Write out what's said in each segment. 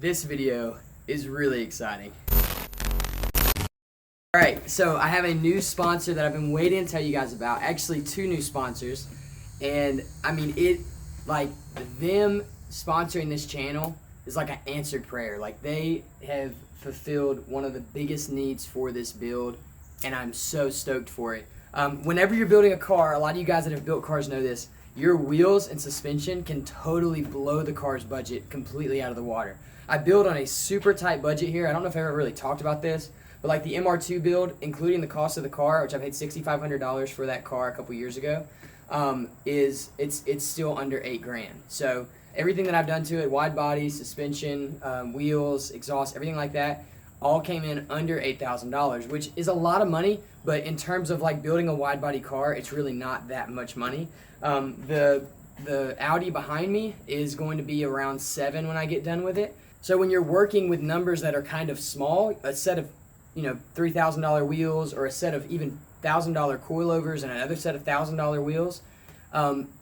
this video is really exciting. Alright, so I have a new sponsor that I've been waiting to tell you guys about. Actually, two new sponsors. And I mean, them sponsoring this channel is like an answered prayer. Like, they have fulfilled one of the biggest needs for this build, and I'm so stoked for it. Whenever you're building a car, a lot of you guys that have built cars know this, your wheels and suspension can totally blow the car's budget completely out of the water. I build on a super tight budget here. I don't know if I ever really talked about this, but like the MR2 build, including the cost of the car, which I paid $6,500 for that car a couple years ago, it's still under $8,000. So everything that I've done to it, wide body, suspension, wheels, exhaust, everything like that, all came in under $8,000, which is a lot of money, but in terms of like building a wide body car, it's really not that much money. The Audi behind me is going to be around $7,000 when I get done with it. So when you're working with numbers that are kind of small, a set of $3,000 wheels, or a set of even $1,000 coil overs and another set of $1,000 wheels,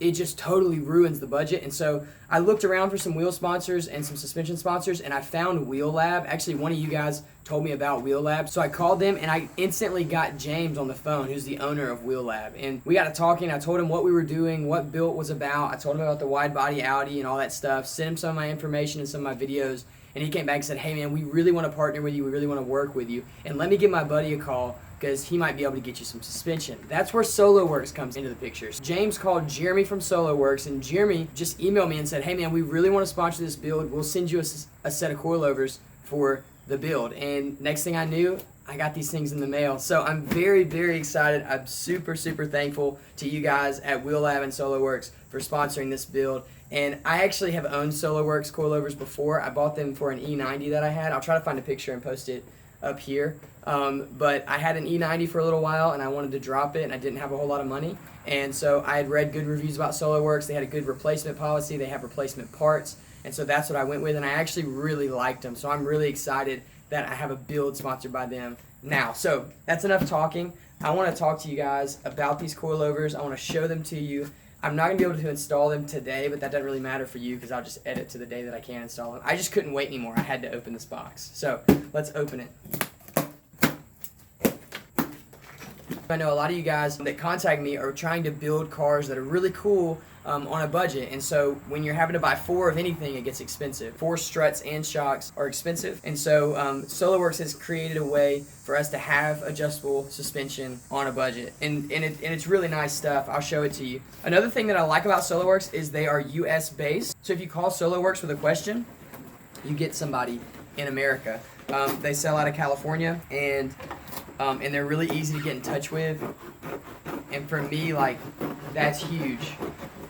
it just totally ruins the budget. And so I looked around for some wheel sponsors and some suspension sponsors, and I found Wheel Lab. Actually, one of you guys told me about Wheel Lab, so I called them and I instantly got James on the phone, who's the owner of Wheel Lab, and we got to talking. I told him what we were doing, what build was about. I told him about the wide body Audi and all that stuff, sent him some of my information and some of my videos, and he came back and said, hey man, we really want to partner with you, we really want to work with you, and let me give my buddy a call because he might be able to get you some suspension. That's where SoloWorks comes into the pictures. James called Jeremy from SoloWorks, and Jeremy just emailed me and said, hey man, we really want to sponsor this build. We'll send you a set of coil overs for the build. And next thing I knew, I got these things in the mail. So I'm very, very excited. I'm super, super thankful to you guys at Wheel Lab and SoloWorks for sponsoring this build. And I actually have owned SoloWorks coilovers before. I bought them for an E90 that I had. I'll try to find a picture and post it up here. But I had an E90 for a little while, and I wanted to drop it, and I didn't have a whole lot of money. And so I had read good reviews about SoloWorks. They had a good replacement policy. They have replacement parts. And so that's what I went with, and I actually really liked them. So I'm really excited that I have a build sponsored by them now. So that's enough talking. I want to talk to you guys about these coilovers. I want to show them to you. I'm not going to be able to install them today, but that doesn't really matter for you because I'll just edit to the day that I can install them. I just couldn't wait anymore. I had to open this box. So let's open it. I know a lot of you guys that contact me are trying to build cars that are really cool on a budget, and so when you're having to buy 4 of anything, it gets expensive. 4 struts and shocks are expensive, and so SoloWorks has created a way for us to have adjustable suspension on a budget, and it's really nice stuff. I'll show it to you. Another thing that I like about SoloWorks is they are US based, so if you call SoloWorks with a question, you get somebody in America. They sell out of California, and they're really easy to get in touch with, and for me, like, that's huge.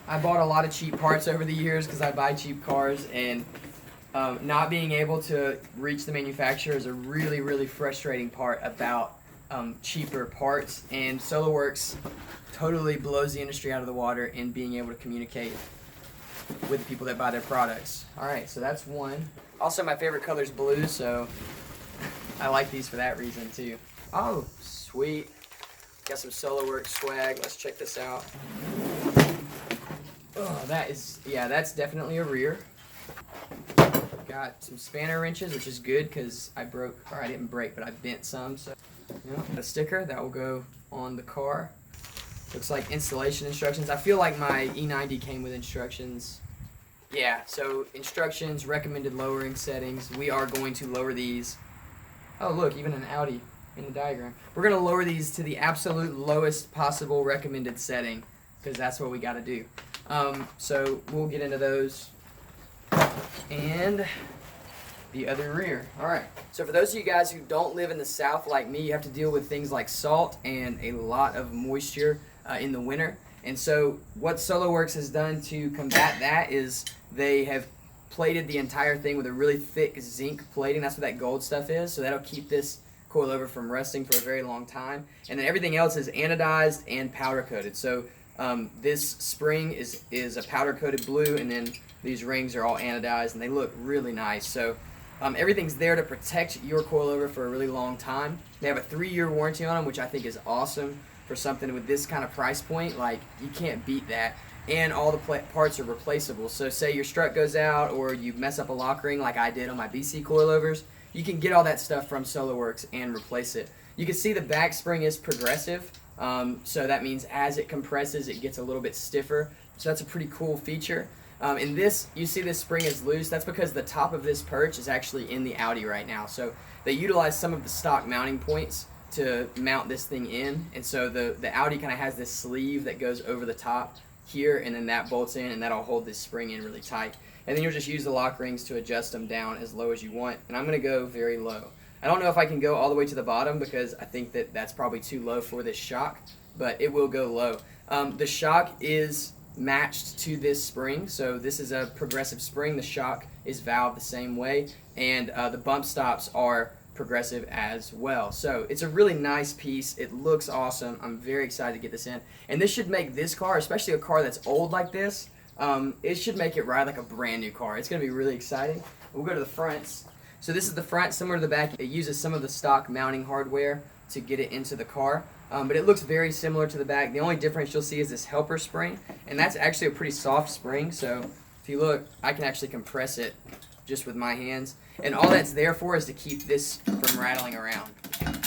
I bought a lot of cheap parts over the years because I buy cheap cars, and not being able to reach the manufacturer is a really, really frustrating part about cheaper parts, and SoloWorks totally blows the industry out of the water in being able to communicate with the people that buy their products. Alright, so that's one. Also, my favorite color is blue, so I like these for that reason too. Oh, sweet. Got some SoloWorks swag. Let's check this out. Oh, that's definitely a rear. Got some spanner wrenches, which is good because I didn't break, but I bent some. So, a sticker that will go on the car. Looks like installation instructions. I feel like my E90 came with instructions. Yeah, so instructions, recommended lowering settings. We are going to lower these. Oh, look, even an Audi in the diagram. We're going to lower these to the absolute lowest possible recommended setting because that's what we got to do. So we'll get into those. And the other rear. Alright, so for those of you guys who don't live in the South like me, you have to deal with things like salt and a lot of moisture in the winter. And so what SoloWorks has done to combat that is they have plated the entire thing with a really thick zinc plating. That's what that gold stuff is. So that'll keep this coilover from rusting for a very long time. And then everything else is anodized and powder coated. So this spring is a powder coated blue, and then these rings are all anodized, and they look really nice. So everything's there to protect your coilover for a really long time. They have a 3-year warranty on them, which I think is awesome for something with this kind of price point. Like, you can't beat that. and all the parts are replaceable. So say your strut goes out or you mess up a lock ring like I did on my BC Coil Overs, you can get all that stuff from SoloWorks and replace it. You can see the back spring is progressive, so that means as it compresses it gets a little bit stiffer. So that's a pretty cool feature. In this, you see this spring is loose. That's because the top of this perch is actually in the AUDI right now. So they utilize some of the stock mounting points to mount this thing in, and so the AUDI kind of has this sleeve that goes over the top here, and then that bolts in, and that'll hold this spring in really tight. And then you'll just use the lock rings to adjust them down as low as you want. And I'm going to go very low. I don't know if I can go all the way to the bottom because I think that that's probably too low for this shock, but it will go low. The shock is matched to this spring, so this is a progressive spring. The shock is valved the same way, and the bump stops are progressive as well. So it's a really nice piece. It looks awesome. I'm very excited to get this in, and this should make this car, especially a car that's old like this, it should make it ride like a brand new car. It's going to be really exciting. We'll go to the fronts. So this is the front, similar to the back. It uses some of the stock mounting hardware to get it into the car, but it looks very similar to the back. The only difference you'll see is this helper spring, and that's actually a pretty soft spring. So if you look, I can actually compress it just with my hands, and all that's there for is to keep this from rattling around,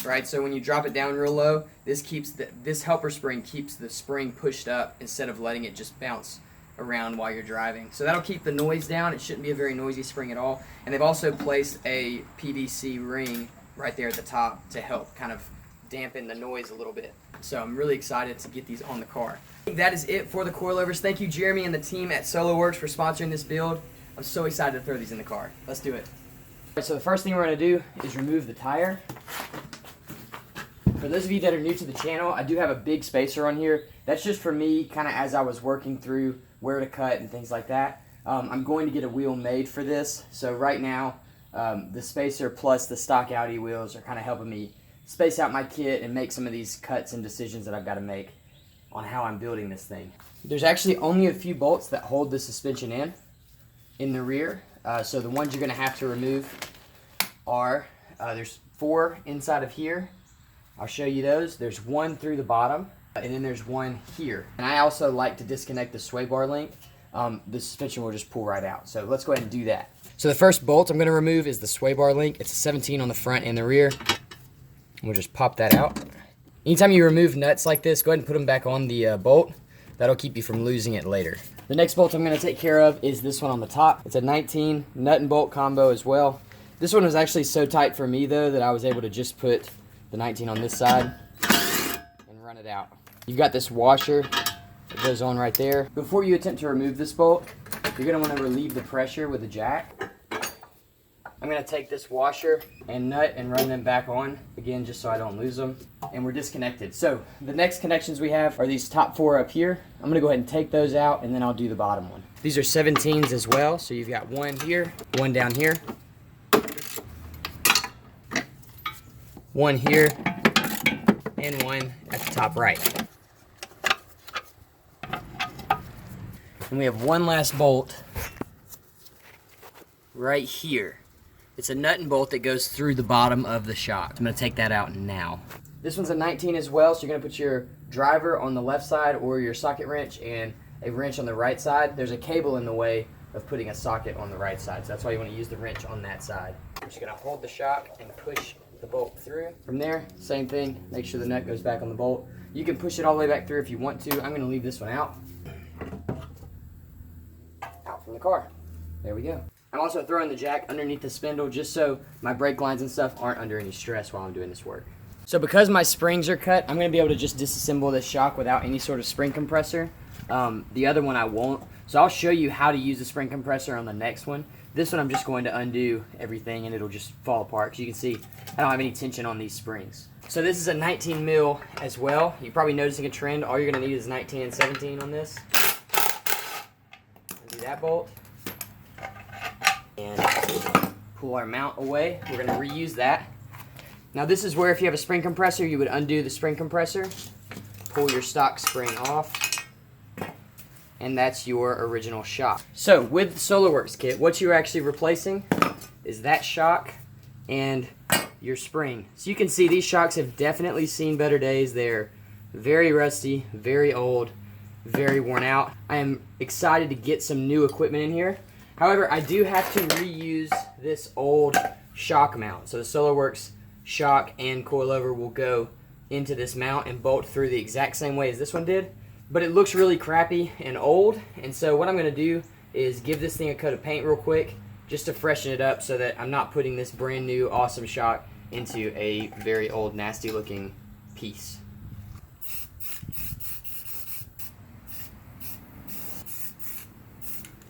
right? So when you drop it down real low, this helper spring keeps the spring pushed up instead of letting it just bounce around while you're driving. So that'll keep the noise down. It shouldn't be a very noisy spring at all. And they've also placed a PVC ring right there at the top to help kind of dampen the noise a little bit. So I'm really excited to get these on the car. I think that is it for the coilovers. Thank you, Jeremy and the team at SoloWorks, for sponsoring this build. I'm so excited to throw these in the car. Let's do it. All right, so the first thing we're going to do is remove the tire. For those of you that are new to the channel, I do have a big spacer on here. That's just for me, kind of as I was working through where to cut and things like that. I'm going to get a wheel made for this. So right now, the spacer plus the stock AUDI wheels are kind of helping me space out my kit and make some of these cuts and decisions that I've got to make on how I'm building this thing. There's actually only a few bolts that hold the suspension in the rear. So the ones you're going to have to remove are, there's 4 inside of here. I'll show you those. There's 1 through the bottom, and then there's 1 here. And I also like to disconnect the sway bar link. The suspension will just pull right out. So let's go ahead and do that. So the first bolt I'm going to remove is the sway bar link. It's a 17 on the front and the rear. We'll just pop that out. Anytime you remove nuts like this, go ahead and put them back on the bolt. That'll keep you from losing it later. The next bolt I'm going to take care of is this one on the top. It's a 19 nut and bolt combo as well. This one was actually so tight for me though that I was able to just put the 19 on this side and run it out. You've got this washer that goes on right there. Before you attempt to remove this bolt, you're going to want to relieve the pressure with a jack. I'm going to take this washer and nut and run them back on again just so I don't lose them. And we're disconnected. So the next connections we have are these top 4 up here. I'm going to go ahead and take those out and then I'll do the bottom one. These are 17s as well. So you've got 1 here, 1 down here, 1 here, and 1 at the top right. And we have 1 last bolt right here. It's a nut and bolt that goes through the bottom of the shock. I'm going to take that out now. This one's a 19 as well, so you're going to put your driver on the left side or your socket wrench and a wrench on the right side. There's a cable in the way of putting a socket on the right side, so that's why you want to use the wrench on that side. We're just going to hold the shock and push the bolt through. From there, same thing, make sure the nut goes back on the bolt. You can push it all the way back through if you want to. I'm going to leave this one out from the car. There we go. I'm also throwing the jack underneath the spindle just so my brake lines and stuff aren't under any stress while I'm doing this work. So because my springs are cut, I'm going to be able to just disassemble this shock without any sort of spring compressor. The other one I won't. So I'll show you how to use the spring compressor on the next one. This one I'm just going to undo everything and it'll just fall apart. Because you can see I don't have any tension on these springs. So this is a 19 mil as well. You're probably noticing a trend. All you're going to need is 19 and 17 on this. Undo that bolt. And pull our mount away. We're going to reuse that. Now this is where if you have a spring compressor, you would undo the spring compressor, pull your stock spring off, and that's your original shock. So with the SoloWorks kit, what you're actually replacing is that shock and your spring. So you can see these shocks have definitely seen better days. They're very rusty, very old, very worn out. I am excited to get some new equipment in here. However, I do have to reuse this old shock mount. So the SolarWorks shock and coilover will go into this mount and bolt through the exact same way as this one did. But it looks really crappy and old, and so what I'm going to do is give this thing a coat of paint real quick just to freshen it up so that I'm not putting this brand new awesome shock into a very old nasty looking piece.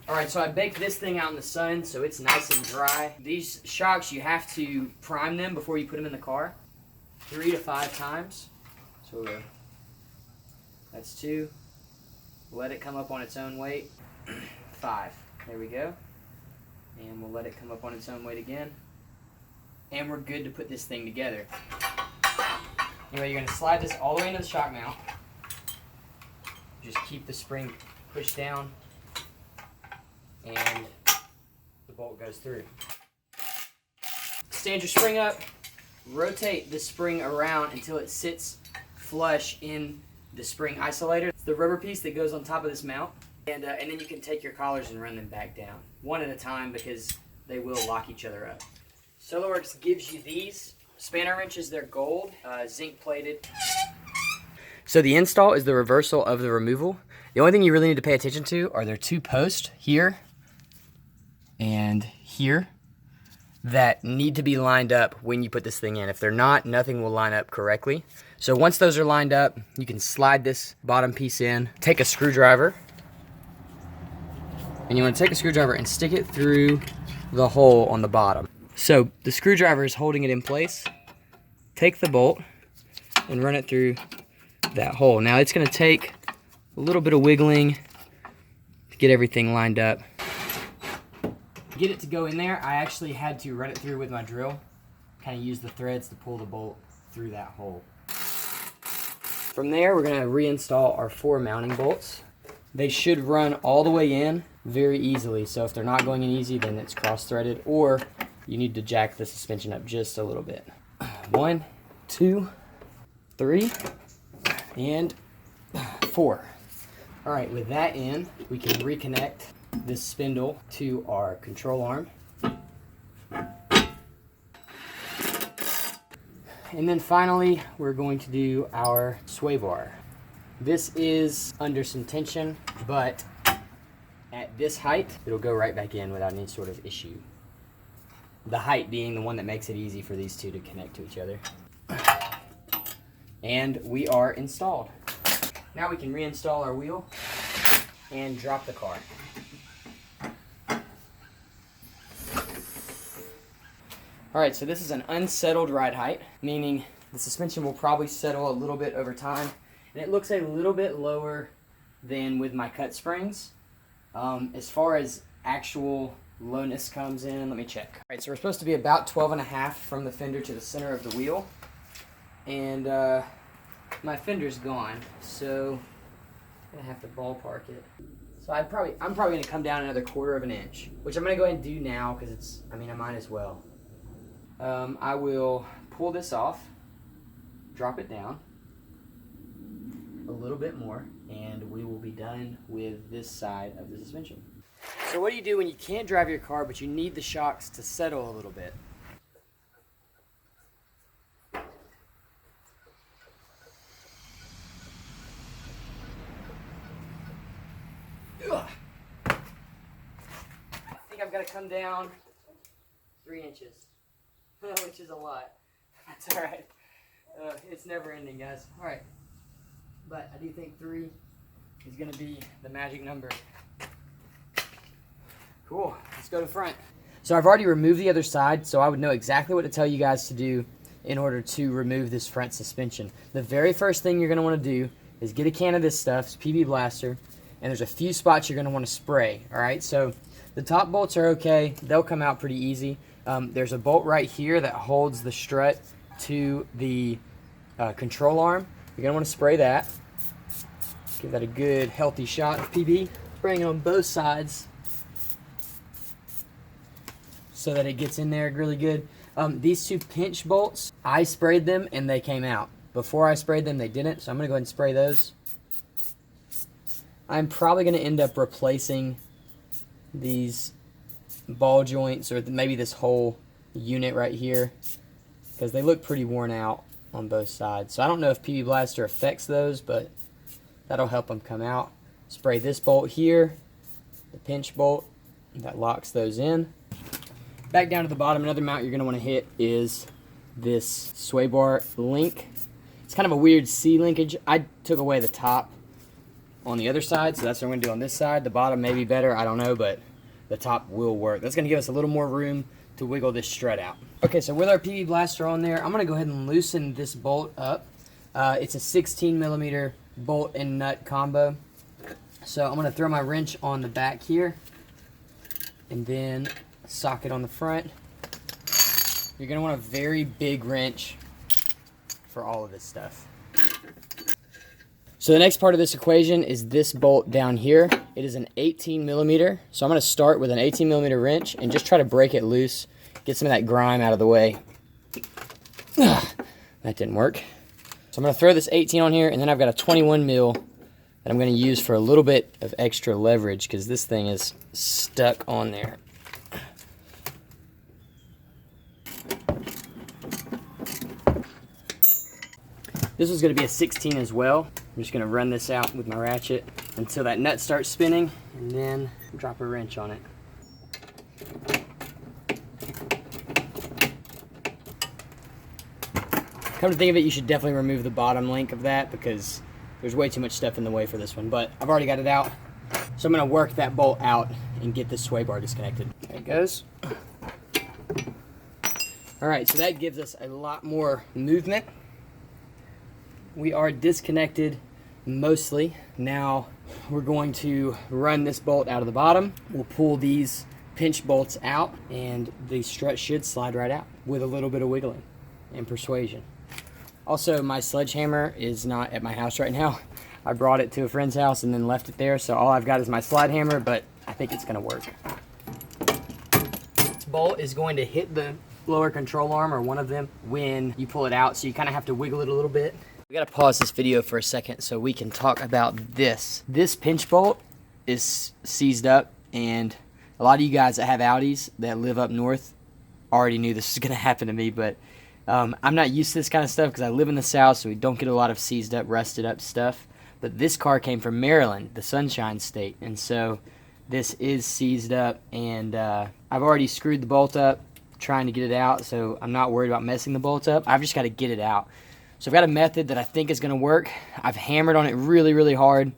Alright, so I baked this thing out in the sun so it's nice and dry. These shocks, you have to prime them before you put them in the car 3 to 5 times. So that's 2. Let it come up on its own weight. 5. There we go. And we'll let it come up on its own weight again. And we're good to put this thing together. Anyway, you're going to slide this all the way into the shock mount. Just keep the spring pushed down and the bolt goes through. Stand your spring up, rotate the spring around until it sits flush in the spring isolator. It's the rubber piece that goes on top of this mount, and then you can take your collars and run them back down, one at a time, because they will lock each other up. SolarWorks gives you these spanner wrenches. They're gold, zinc plated. So the install is the reversal of the removal. The only thing you really need to pay attention to are their 2 posts here and here that need to be lined up when you put this thing in. If they're not, nothing will line up correctly. So once those are lined up, you can slide this bottom piece in, take a screwdriver, and you want to take a screwdriver and stick it through the hole on the bottom. So the screwdriver is holding it in place. Take the bolt and run it through that hole. Now it's going to take a little bit of wiggling to get everything lined up. To get it to go in there, I actually had to run it through with my drill. Kind of use the threads to pull the bolt through that hole. From there, we're going to reinstall our 4 mounting bolts. They should run all the way in very easily. So if they're not going in easy, then it's cross-threaded, or you need to jack the suspension up just a little bit. 1, 2, 3, and 4. All right, with that in, we can reconnect this spindle to our control arm. And then finally, we're going to do our sway bar. This is under some tension, but at this height, it'll go right back in without any sort of issue. The height being the one that makes it easy for these two to connect to each other. And we are installed. Now we can reinstall our wheel and drop the car. Alright, so this is an unsettled ride height, meaning the suspension will probably settle a little bit over time. And it looks a little bit lower than with my cut springs. As far as actual lowness comes in, let me check. Alright, so we're supposed to be about 12.5 from the fender to the center of the wheel. And my fender's gone, so I'm gonna have to ballpark it. So I'm probably gonna come down another 1/4 of an inch, which I'm gonna go ahead and do now because I might as well. I will pull this off, drop it down a little bit more, and we will be done with this side of the suspension. So what do you do when you can't drive your car but you need the shocks to settle a little bit? Ugh. I think I've got to come down 3 inches, which is a lot. That's all right. It's never ending, guys. All right. But I do think 3 is going to be the magic number. Cool. Let's go to the front. So I've already removed the other side, so I would know exactly what to tell you guys to do in order to remove this front suspension. The very first thing you're going to want to do is get a can of this stuff. It's PB Blaster. And there's a few spots you're going to want to spray. All right. So the top bolts are okay. They'll come out pretty easy. There's a bolt right here that holds the strut to the control arm. You're going to want to spray that. Give that a good healthy shot of PB. Spraying it on both sides so that it gets in there really good. These 2 pinch bolts, I sprayed them and they came out. Before I sprayed them, they didn't, so I'm going to go ahead and spray those. I'm probably going to end up replacing these ball joints, or maybe this whole unit right here, because they look pretty worn out on both sides. So I don't know if PB Blaster affects those, but that'll help them come out. Spray this bolt here, the pinch bolt that locks those in. Back down to the bottom, another mount you're going to want to hit is this sway bar link. It's kind of a weird C linkage. I took away the top on the other side, so that's what I'm going to do on this side. The bottom may be better, I don't know, but the top will work. That's going to give us a little more room to wiggle this strut out. Okay, so with our PB Blaster on there, I'm going to go ahead and loosen this bolt up. It's a 16mm bolt and nut combo. So I'm going to throw my wrench on the back here, and then socket on the front. You're going to want a very big wrench for all of this stuff. So the next part of this equation is this bolt down here. It is an 18mm, so I'm going to start with an 18mm wrench and just try to break it loose, get some of that grime out of the way. That didn't work. So I'm going to throw this 18 on here, and then I've got a 21mm that I'm going to use for a little bit of extra leverage because this thing is stuck on there. This is going to be a 16 as well. I'm just going to run this out with my ratchet until that nut starts spinning, and then drop a wrench on it. Come to think of it, you should definitely remove the bottom link of that because there's way too much stuff in the way for this one, but I've already got it out. So I'm going to work that bolt out and get this sway bar disconnected. There it goes. Alright, so that gives us a lot more movement. We are disconnected mostly. Now we're going to run this bolt out of the bottom. We'll pull these pinch bolts out, and the strut should slide right out with a little bit of wiggling and persuasion. Also, my sledgehammer is not at my house right now. I brought it to a friend's house and then left it there, so all I've got is my slide hammer, but I think it's going to work. This bolt is going to hit the lower control arm, or one of them, when you pull it out, so you kind of have to wiggle it a little bit. We gotta pause this video for a second so we can talk about this. This pinch bolt is seized up, and a lot of you guys that have Audis that live up north already knew this was gonna happen to me, but I'm not used to this kind of stuff because I live in the south, so we don't get a lot of seized up, rusted up stuff. But this car came from Maryland, the Sunshine State, and so this is seized up, and I've already screwed the bolt up trying to get it out, so I'm not worried about messing the bolt up. I've just got to get it out. So I've got a method that I think is going to work. I've hammered on it really, really hard.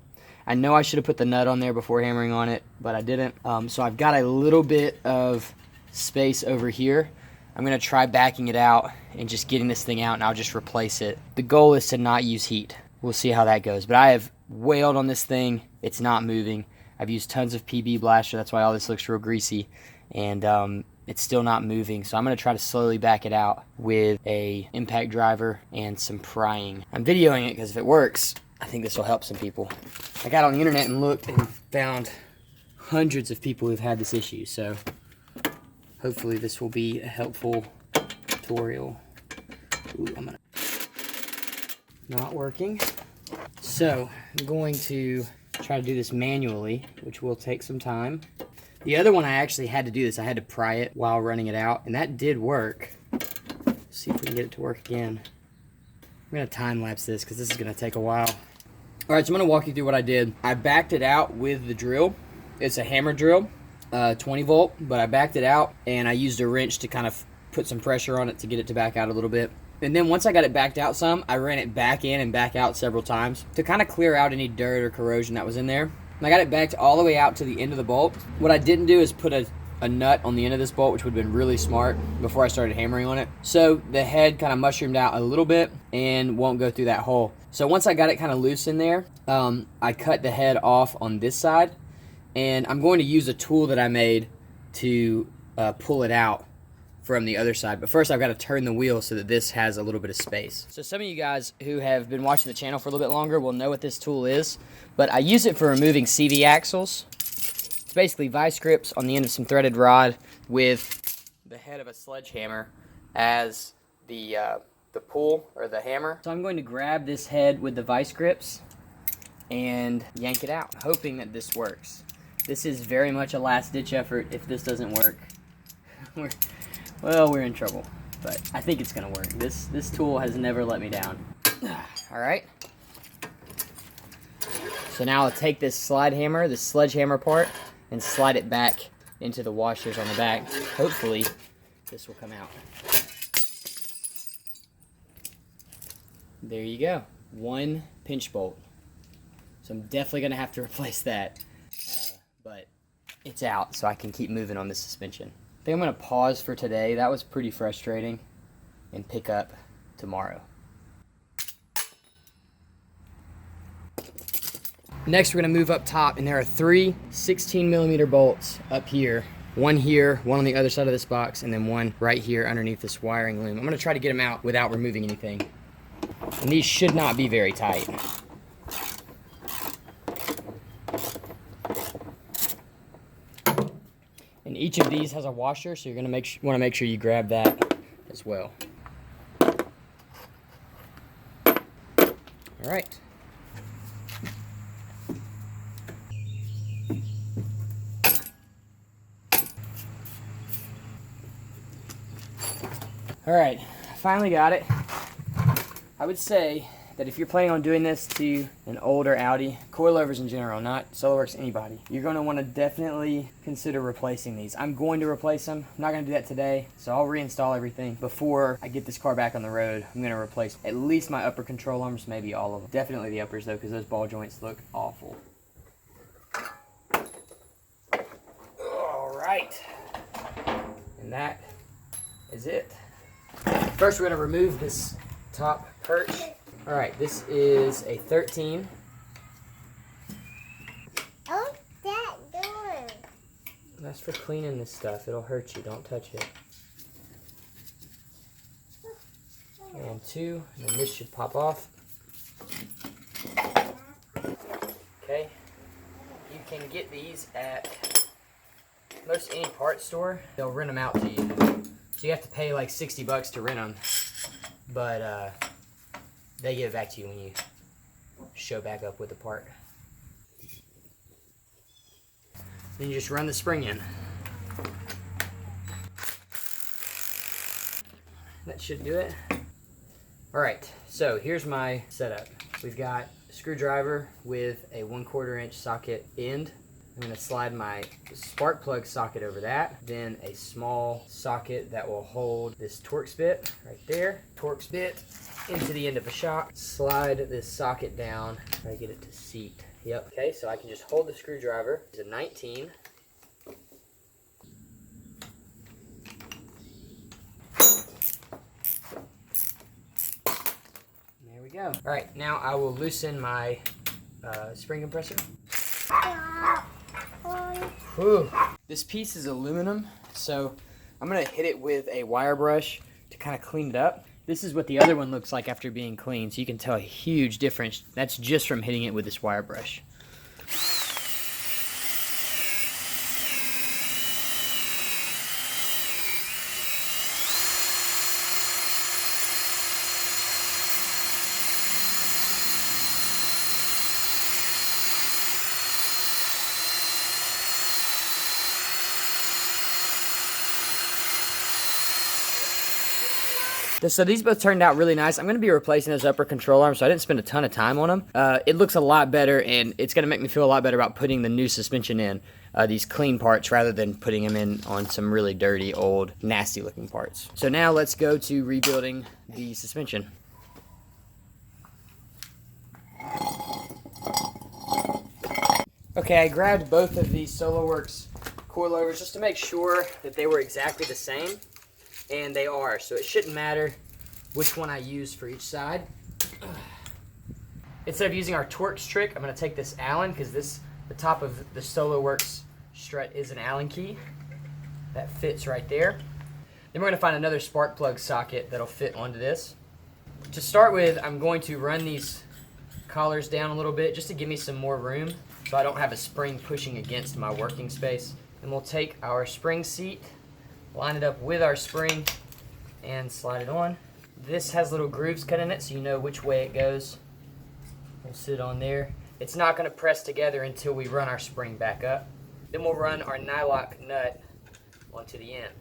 I know I should have put the nut on there before hammering on it, but I didn't. So I've got a little bit of space over here. I'm going to try backing it out and just getting this thing out, and I'll just replace it. The goal is to not use heat. We'll see how that goes. But I have wailed on this thing. It's not moving. I've used tons of PB Blaster. That's why all this looks real greasy. And it's still not moving, so I'm going to try to slowly back it out with a impact driver and some prying. I'm videoing it because if it works, I think this will help some people. I got on the internet and looked and found hundreds of people who've had this issue, so hopefully this will be a helpful tutorial. Ooh, I'm gonna... Not working. So I'm going to try to do this manually, which will take some time. The other one I actually had to do this. I had to pry it while running it out, and that did work. Let's see if we can get it to work again. I'm going to time-lapse this because this is going to take a while. Alright, so I'm going to walk you through what I did. I backed it out with the drill. It's a hammer drill, 20 volt, but I backed it out, and I used a wrench to kind of put some pressure on it to get it to back out a little bit. And then once I got it backed out some, I ran it back in and back out several times to kind of clear out any dirt or corrosion that was in there. And I got it backed all the way out to the end of the bolt. What I didn't do is put a nut on the end of this bolt, which would have been really smart before I started hammering on it. So the head kind of mushroomed out a little bit and won't go through that hole. So once I got it kind of loose in there, I cut the head off on this side. And I'm going to use a tool that I made to pull it out from the other side. But first I've got to turn the wheel so that this has a little bit of space. So some of you guys who have been watching the channel for a little bit longer will know what this tool is, but I use it for removing CV axles. It's basically vice grips on the end of some threaded rod with the head of a sledgehammer as the pull or the hammer. So I'm going to grab this head with the vice grips and yank it out, hoping that this works. This is very much a last-ditch effort. If this doesn't work, we're in trouble. But I think it's gonna work. This tool has never let me down. All right. So now I'll take this slide hammer, this sledgehammer part, and slide it back into the washers on the back. Hopefully, this will come out. There you go. One pinch bolt. So I'm definitely gonna have to replace that. But it's out, so I can keep moving on this suspension. I think I'm gonna pause for today. That was pretty frustrating, and pick up tomorrow. Next, we're gonna move up top, and there are 3 16mm bolts up here. One here, one on the other side of this box, and then one right here underneath this wiring loom. I'm gonna try to get them out without removing anything. And these should not be very tight. And each of these has a washer, so you're gonna want to make sure you grab that as well. All right. All right, finally got it. I would say that if you're planning on doing this to an older Audi, coilovers in general, not SoloWorks, anybody, you're going to want to definitely consider replacing these. I'm going to replace them. I'm not going to do that today, so I'll reinstall everything before I get this car back on the road. I'm going to replace at least my upper control arms, maybe all of them. Definitely the uppers though, because those ball joints look awful. All right, and that is it. First, we're going to remove this top perch. All right, this is a 13. What's that doing? That's for cleaning this stuff. It'll hurt you. Don't touch it. And 2, and then this should pop off. Okay. You can get these at most any parts store. They'll rent them out to you. So you have to pay like $60 to rent them. But they give it back to you when you show back up with the part. Then you just run the spring in. That should do it. Alright, so here's my setup. We've got a screwdriver with a 1/4 inch socket end. I'm going to slide my spark plug socket over that. Then a small socket that will hold this Torx bit right there. Torx bit into the end of a shock. Slide this socket down. Try to get it to seat. Yep. Okay, so I can just hold the screwdriver. It's a 19. There we go. All right, now I will loosen my spring compressor. Whew. This piece is aluminum, so I'm gonna hit it with a wire brush to kind of clean it up. This is what the other one looks like after being cleaned, so you can tell a huge difference. That's just from hitting it with this wire brush. So these both turned out really nice. I'm going to be replacing those upper control arms, so I didn't spend a ton of time on them. It looks a lot better, and it's going to make me feel a lot better about putting the new suspension in, these clean parts, rather than putting them in on some really dirty, old, nasty-looking parts. So now let's go to rebuilding the suspension. Okay, I grabbed both of these SoloWorks coilovers just to make sure that they were exactly the same. And they are, so it shouldn't matter which one I use for each side. Instead of using our Torx trick, I'm going to take this Allen, because the top of the SoloWorks strut is an Allen key. That fits right there. Then we're going to find another spark plug socket that'll fit onto this. To start with, I'm going to run these collars down a little bit just to give me some more room so I don't have a spring pushing against my working space. And we'll take our spring seat, line it up with our spring, and slide it on. This has little grooves cut in it, so you know which way it goes. We'll sit on there. it's not going to press together until we run our spring back up. Then we'll run our nylock nut onto the end.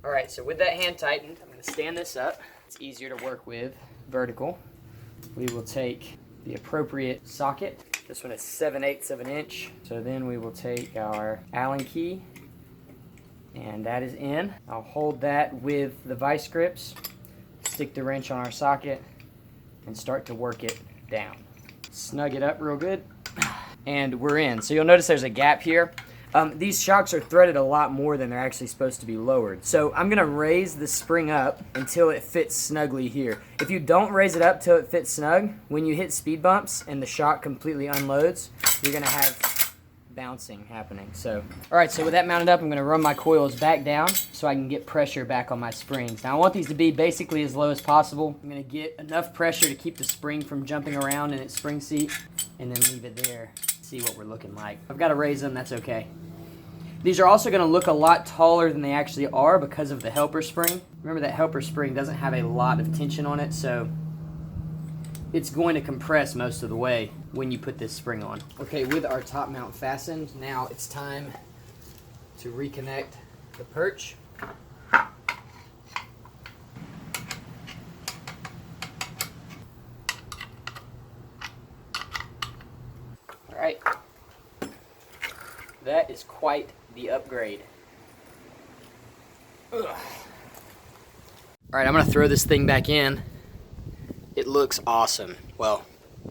All right, so with that hand tightened, I'm going to stand this up. It's easier to work with vertical. We will take the appropriate socket. This one is 7/8 of an inch. So then we will take our Allen key, and that is in. I'll hold that with the vice grips, stick the wrench on our socket, and start to work it down. Snug it up real good, and we're in. So you'll notice there's a gap here. These shocks are threaded a lot more than they're actually supposed to be lowered. So I'm gonna raise the spring up until it fits snugly here. If you don't raise it up till it fits snug, when you hit speed bumps and the shock completely unloads, you're gonna have bouncing happening. So, all right, so with that mounted up, I'm gonna run my coils back down so I can get pressure back on my springs. Now I want these to be basically as low as possible. I'm gonna get enough pressure to keep the spring from jumping around in its spring seat, and then leave it there. See what we're looking like. I've got to raise them, that's okay. These are also going to look a lot taller than they actually are because of the helper spring. Remember that helper spring doesn't have a lot of tension on it, so it's going to compress most of the way when you put this spring on. Okay, with our top mount fastened, now it's time to reconnect the perch. Alright, that is quite the upgrade. Alright, I'm going to throw this thing back in. It looks awesome. Well,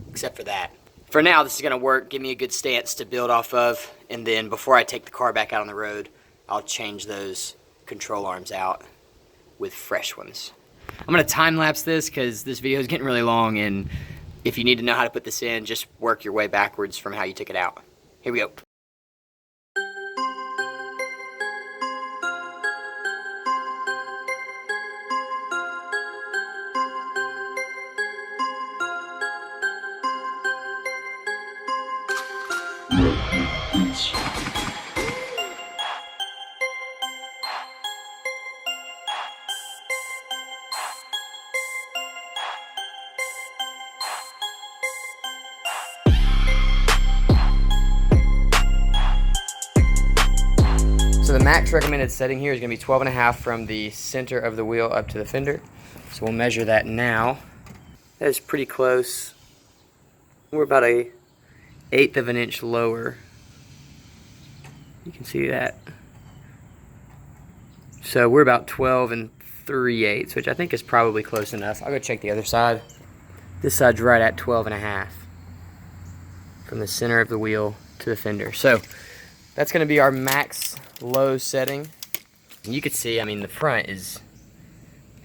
except for that. For now, this is going to work, give me a good stance to build off of, and then before I take the car back out on the road, I'll change those control arms out with fresh ones. I'm going to time-lapse this because this video is getting really long, and if you need to know how to put this in, just work your way backwards from how you took it out. Here we go. So the max recommended setting here is going to be 12.5 from the center of the wheel up to the fender. So we'll measure that now. That is pretty close. We're about a 1/8 of an inch lower. You can see that. So we're about 12 3/8, which I think is probably close enough. I'll go check the other side. This side's right at 12.5 from the center of the wheel to the fender. So that's going to be our max low setting. And you can see, I mean, the front is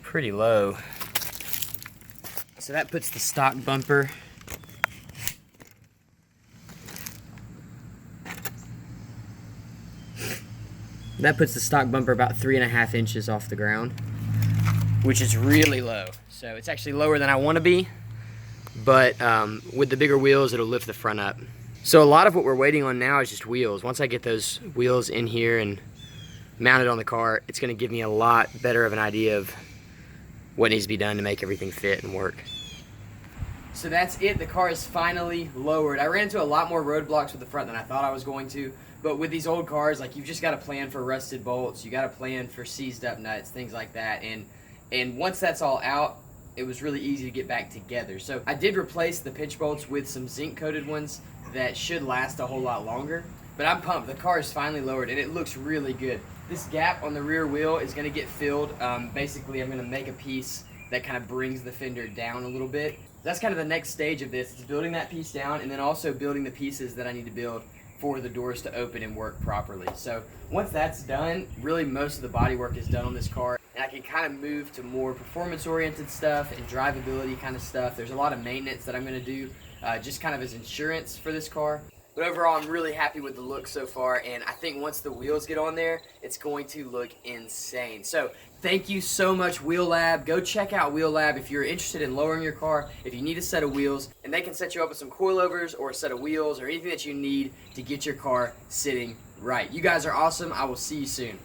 pretty low. So that puts the stock bumper about 3.5 inches off the ground, which is really low. So it's actually lower than I want to be, but with the bigger wheels, it'll lift the front up. So a lot of what we're waiting on now is just wheels. Once I get those wheels in here and mounted on the car, it's going to give me a lot better of an idea of what needs to be done to make everything fit and work. So that's it. The car is finally lowered. I ran into a lot more roadblocks with the front than I thought I was going to. But with these old cars, like, you've just got to plan for rusted bolts. You got to plan for seized up nuts, things like that. And once that's all out, it was really easy to get back together. So I did replace the pitch bolts with some zinc coated ones that should last a whole lot longer. But I'm pumped. The car is finally lowered and it looks really good. This gap on the rear wheel is going to get filled. Basically, I'm going to make a piece that kind of brings the fender down a little bit. That's kind of the next stage of this. It's building that piece down and then also building the pieces that I need to build for the doors to open and work properly. So once that's done, really most of the body work is done on this car, and I can kind of move to more performance-oriented stuff and drivability kind of stuff. There's a lot of maintenance that I'm going to do just kind of as insurance for this car. But overall, I'm really happy with the look so far, and I think once the wheels get on there, it's going to look insane. So thank you so much, Wheel Lab. Go check out Wheel Lab if you're interested in lowering your car, if you need a set of wheels, and they can set you up with some coil overs or a set of wheels or anything that you need to get your car sitting right. You guys are awesome. I will see you soon.